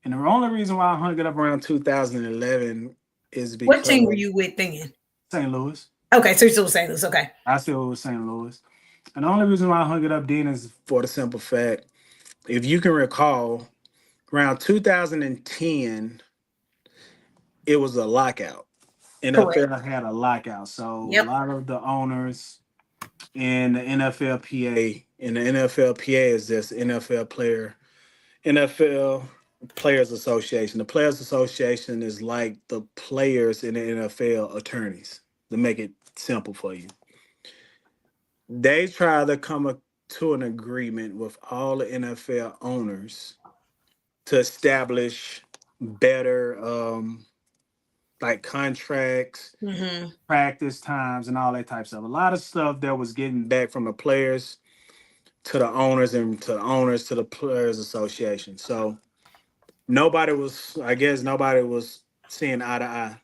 And the only reason why I hung it up around 2011 is What team were because you with then? St. Louis. Okay, so you're still saying this. Okay, I still was St. Louis. And the only reason why I hung it up then is for the simple fact, if you can recall, around 2010, it was a lockout. correct. NFL had a lockout. So a Yep. lot of the owners in the NFLPA, and the NFLPA is this NFL Players Association. The Players Association is like the players in the NFL attorneys, to make it simple for you. They try to to an agreement with all the NFL owners to establish better like contracts, Hmm. practice times, and all that type of stuff. A lot of stuff that was getting back from the players to the owners and to the owners to the Players Association. So I guess nobody was seeing eye to eye.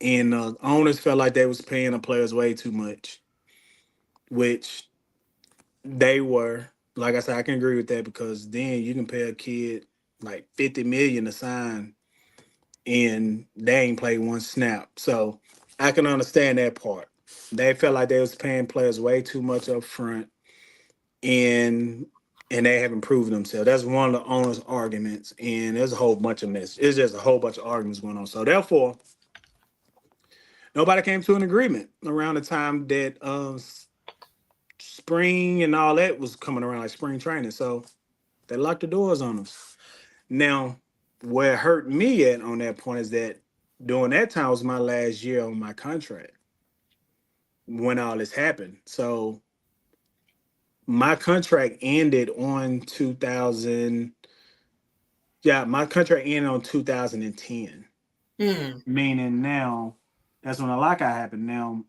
And owners felt like they was paying the players way too much, which they were. like I said, I can agree with that because then you can pay a kid like 50 million to sign and they ain't played one snap. So I can understand that part. They felt like they was paying players way too much up front and they haven't proven themselves. That's one of the owners' arguments, and there's a whole bunch of mess. It's just a whole bunch of arguments going on. So therefore, nobody came to an agreement around the time that spring and all that was coming around, like spring training. So they locked the doors on us. Now, what hurt me at on that point is that during that time was my last year on my contract when all this happened. So my contract ended on 2000. Yeah, my contract ended on 2010. Mm. Meaning now, that's when the lockout happened. Now,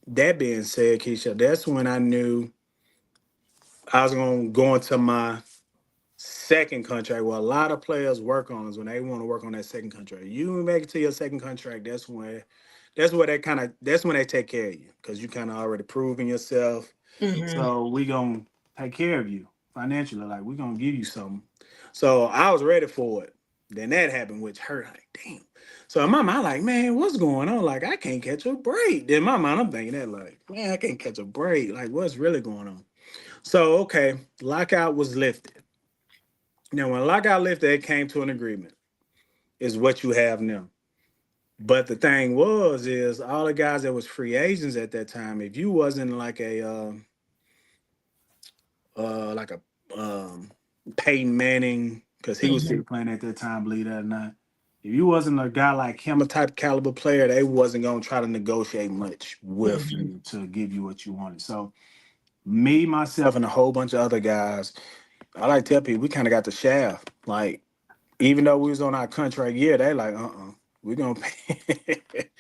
that being said, Keisha, that's when I knew I was going to go into my second contract. Well, a lot of players work on is when they want to work on that second contract. You make it to your second contract, that's when they take care of you because you kind of already proven yourself. Hmm. So we gonna take care of you financially. Like we gonna give you something. So I was ready for it. Then that happened, which hurt. Like damn. So in my mind, like man, what's going on? Like I can't catch a break. Then in my mind, I'm thinking that like man, I can't catch a break. Like what's really going on? So okay, lockout was lifted. Now when lockout lifted, it came to an agreement. Is what you have now. But the thing was, is all the guys that was free agents at that time. If you wasn't like a Peyton Manning, because he was Hmm. still playing at that time, believe that or not. If you wasn't a guy like him, a type caliber player, they wasn't gonna try to negotiate much with Hmm. you to give you what you wanted. So me, myself, and a whole bunch of other guys, I like to tell people we kind of got the shaft. Like even though we was on our contract year, they like, we gonna pay.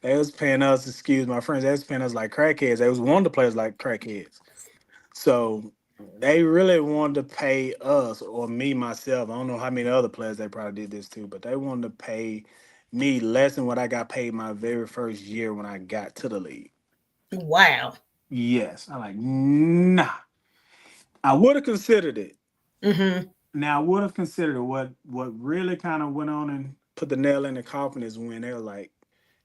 They was paying us, excuse my friends, they was paying us like crackheads. They was wanting to play us like crackheads. So they really wanted to pay us or me myself. I don't know how many other players they probably did this too, but they wanted to pay me less than what I got paid my very first year when I got to the league. Wow. Yes, I like nah. I would have considered it. Hmm. Now I would have considered it. What really kind of went on and put the nail in the coffin is when they were like,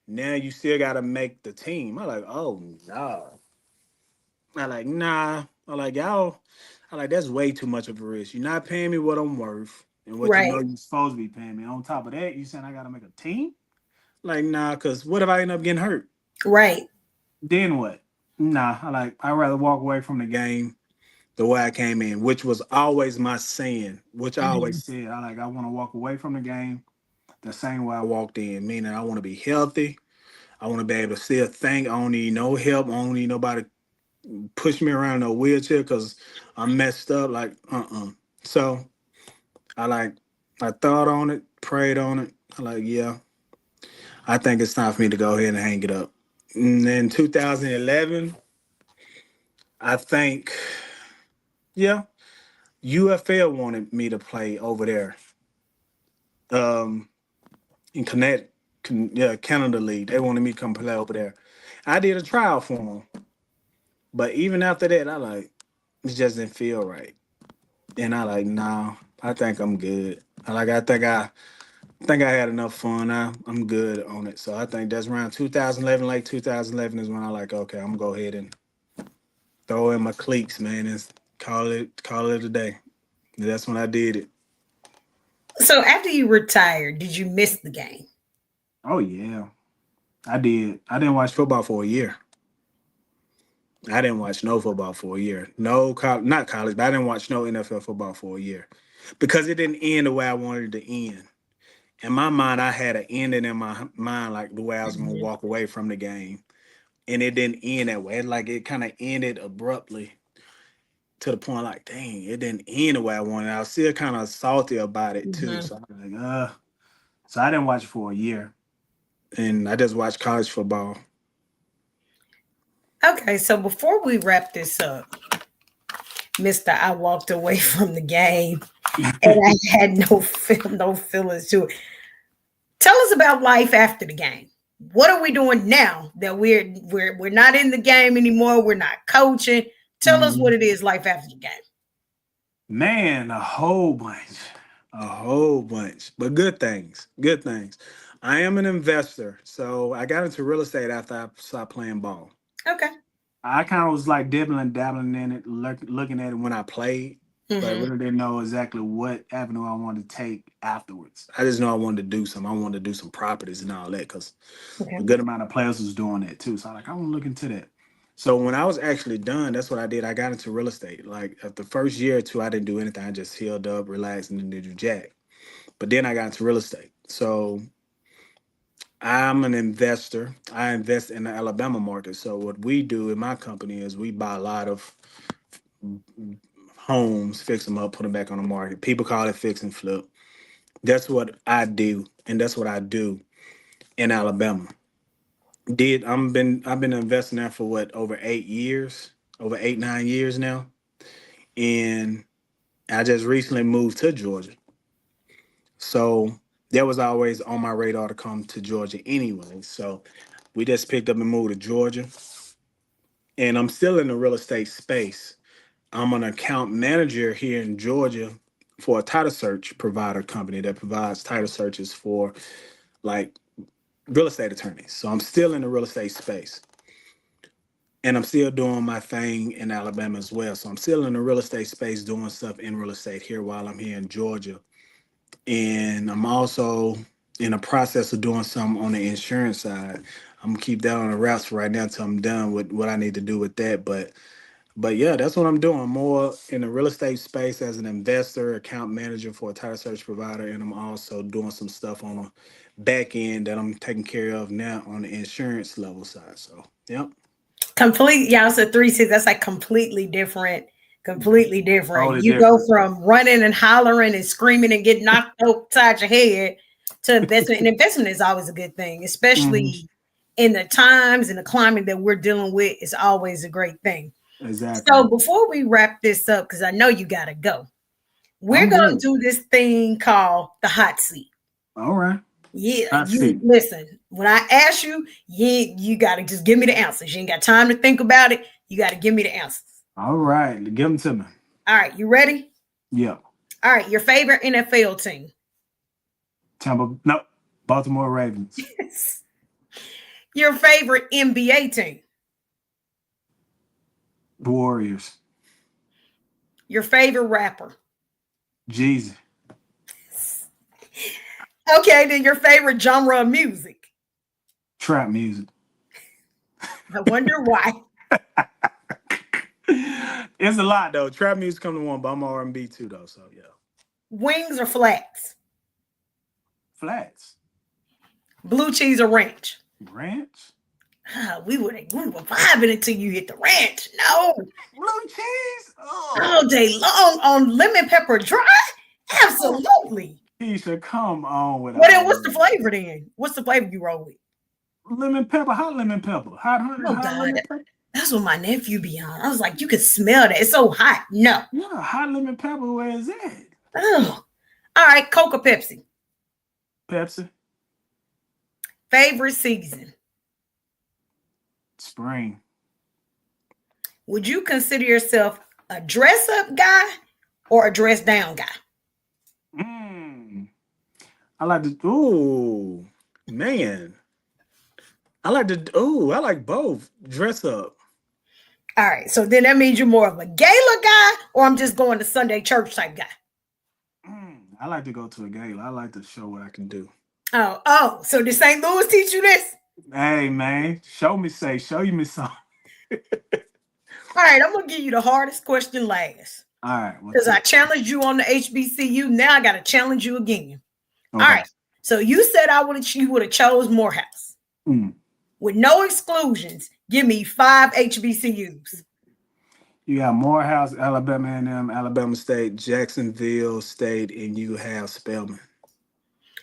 now you still got to make the team. I like, oh no. I like, nah. I like, y'all. I like, that's way too much of a risk. You're not paying me what I'm worth and what you know Right. you're supposed to be paying me. On top of that, you saying I got to make a team? Like, nah, because what if I end up getting hurt? Right. Then what? Nah, I'd rather walk away from the game the way I came in, which was always my saying, which I Hmm. always said, I want to walk away from the game the same way I walked in, meaning I want to be healthy. I want to be able to still think. I don't need no help. I don't need nobody push me around in a wheelchair because I'm messed up. Like, So I like, I thought on it, prayed on it. I like, yeah, I think it's time for me to go ahead and hang it up. And then 2011, I think, yeah, UFL wanted me to play over there in Connecticut, yeah, Canada League. They wanted me to come play over there. I did a trial for them, but even after that, I like it just didn't feel right. And I like, nah, I think I'm good. I think I had enough fun. I'm good on it. So I think that's around 2011, like 2011 is when I like, okay, I'm gonna go ahead and throw in my cleats, man, and call it a day. That's when I did it. So after you retired, did you miss the game? Oh yeah, I did. I didn't watch football for a year. I didn't watch no football for a year. No, not college, but I didn't watch no NFL football for a year because it didn't end the way I wanted it to end. In my mind, I had an ending in my mind, like the way I was gonna Hmm. walk away from the game, and it didn't end that way. Like it kind of ended abruptly to the point, like, dang, it didn't end the way I wanted. I was still kind of salty about it too. Hmm. So I was like, So I didn't watch it for a year, and I just watched college football. Okay, so before we wrap this up, Mister, I walked away from the game and I had no feelings to it. Tell us about life after the game. What are we doing now that we're not in the game anymore? We're not coaching. Tell us what Mhm. it is life after the game. Man, a whole bunch. A whole bunch. But good things. Good things. I am an investor. So I got into real estate after I stopped playing ball. Okay. I kind of was like dibbling and dabbling in it, looking at it when I played, but Mm-hmm. really didn't know exactly what avenue I wanted to take afterwards. I just know I wanted to do some. I wanted to do some properties and all that because a Okay. good amount of players was doing that too. So I'm like, I want to look into that. So when I was actually done, that's what I did. I got into real estate. Like the first year or two, I didn't do anything. I just healed up, relaxed, and didn't do jack. But then I got into real estate. So I'm an investor. I invest in the Alabama market. So what we do in my company is we buy a lot of homes, fix them up, put them back on the market. People call it fix and flip. That's what I do, and that's what I do in Alabama. I've been investing there for what, over 8 years, over 8 9 years now, and I just recently moved to Georgia, so that was always on my radar to come to Georgia anyway. So we just picked up and moved to Georgia, and I'm still in the real estate space. I'm an account manager here in Georgia for a title search provider company that provides title searches for like real estate attorneys. So I'm still in the real estate space and I'm still doing my thing in Alabama as well. So I'm still in the real estate space doing stuff in real estate here while I'm here in Georgia. And I'm also in the process of doing some on the insurance side. I'm gonna keep that on the wraps for right now until I'm done with what I need to do with that. But yeah, that's what I'm doing. More in the real estate space as an investor, account manager for a title search provider, and I'm also doing some stuff on a back end that I'm taking care of now on the insurance level side. So, yep, Complete, yeah, it's a 3 6. That's like completely different. Completely different. totally You go different. from running and hollering and screaming and getting knocked upside your head to investment. And investment is always a good thing, Hmm. especially in the times and the climate that we're dealing with. It's always a great thing. Exactly. So before we wrap this up, because I know you gotta go, we're I'm gonna good. do this thing called the hot seat. All right. Yeah, I you see. listen. When I ask you, you gotta just give me the answers. You ain't got time to think about it. You gotta give me the answers. All right. Give them to me. All right, you ready? Yeah. All right, your favorite NFL team. Tampa. No. Baltimore Ravens. Your favorite NBA team. Warriors. Your favorite rapper. Jeezy. Okay, then your favorite genre of music. Trap music. I wonder why. It's a lot though. Trap music come to one, but I'm R&B too though. So yeah. Wings or flats. Flats. Blue cheese or ranch. Ranch. We were vibing until you hit the ranch. No, Blue cheese. Oh. all day long on lemon pepper dry. Oh. Absolutely. Keisha, come on with Well, then all what's the that. flavor then? What's the flavor you roll with? Lemon pepper, hot lemon pepper, hot honey, Oh hot God, lemon pepper. that's what my nephew be on. I was like, you could smell that. It's so hot. No. Yeah, hot lemon pepper. Where is that? Ugh. All right, Coca Pepsi. Pepsi. Favorite season. Spring. Would you consider yourself a dress up guy or a dress down guy? Mm. I like to. Ooh, man. I like to. Ooh, I like both. Dress up. All right, so then that means you're more of a gala guy, or I'm just going to Sunday church type guy. I like to go to a gala. I like to show what I can do. So did St. Louis teach you this? Hey man, show me show you me something. All right, I'm gonna give you the hardest question last. All right, what's Because I up? challenged you on the HBCU. Now I gotta challenge you again. All Okay. right. So you said you would have chose Morehouse. Mm. With no exclusions. Give me 5 HBCUs. You got Morehouse, Alabama A&M, Alabama State, Jacksonville State, and you have Spelman.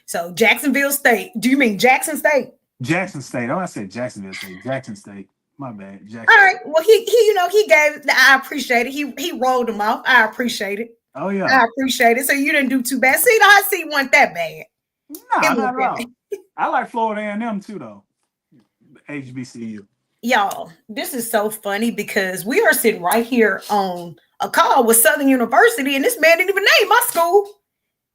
So Jacksonville State. Do you mean Jackson State? Jackson State. Oh, I said Jacksonville State. Jackson State. My bad. All Jackson. right. Well, he gave. I appreciate it. He rolled them off. I appreciate it. Oh yeah. I appreciate it. So you didn't do too bad. See, the hot seat wasn't that bad. Nah, It not was at really. all. I like Florida A&M too, though. HBCU. Y'all, this is so funny because we are sitting right here on a call with Southern University, and this man didn't even name my school.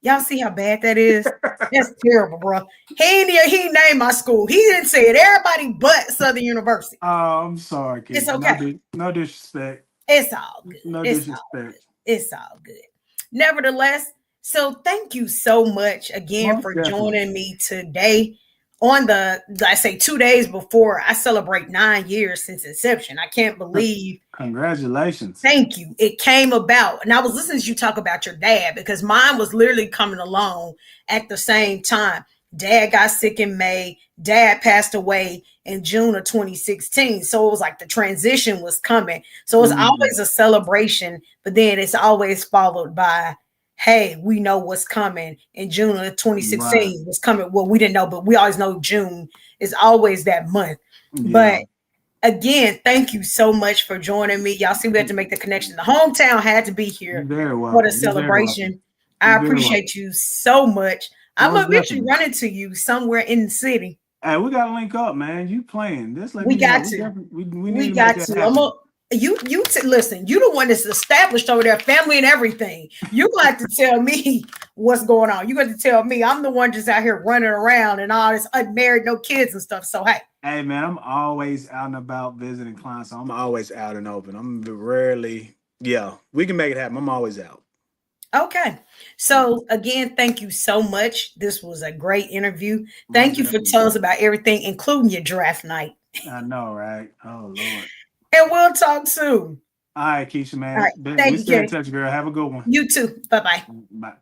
Y'all see how bad that is? That's terrible, bro. He named my school. He didn't say it. Everybody but Southern University. Oh, I'm sorry, It's Keisha. okay. No disrespect. It's all good. No It's all good. disrespect. It's all good. Nevertheless, so thank you so much again Most for definitely. joining me today on I say 2 days before I celebrate 9 years since inception. I can't believe. Congratulations. Thank you. It came about. And I was listening to you talk about your dad because mine was literally coming along at the same time. Dad got sick in May. Dad passed away in June of 2016. So it was like the transition was coming. So it's always a celebration, but then it's always followed by, hey, we know what's coming. In June of 2016 was coming. Well, we didn't know, but we always know June is always that month. Yeah. But again, thank you so much for joining me. Y'all see, we had to make the connection. The hometown had to be here for the celebration. I appreciate you so much. I'm gonna eventually run into you somewhere in the city. Hey, we gotta link up, man. You playing? Just let We me got know. to. We We need to got make that to. happen. Listen. You the one that's established over there, family and everything. You got to tell me what's going on. You got to tell me. I'm the one just out here running around and all this unmarried, no kids and stuff. So hey, man, I'm always out and about visiting clients. So I'm always out and open. I'm rarely. Yeah, we can make it happen. I'm always out. Okay. So again, thank you so much. This was a great interview. Thank you for telling us about everything, including your draft night. I know, right? Oh, Lord. And we'll talk soon. All right, Keisha, man. All right. Thank We you, stay in Kenny. touch, girl. Have a good one. You too. Bye-bye. Bye.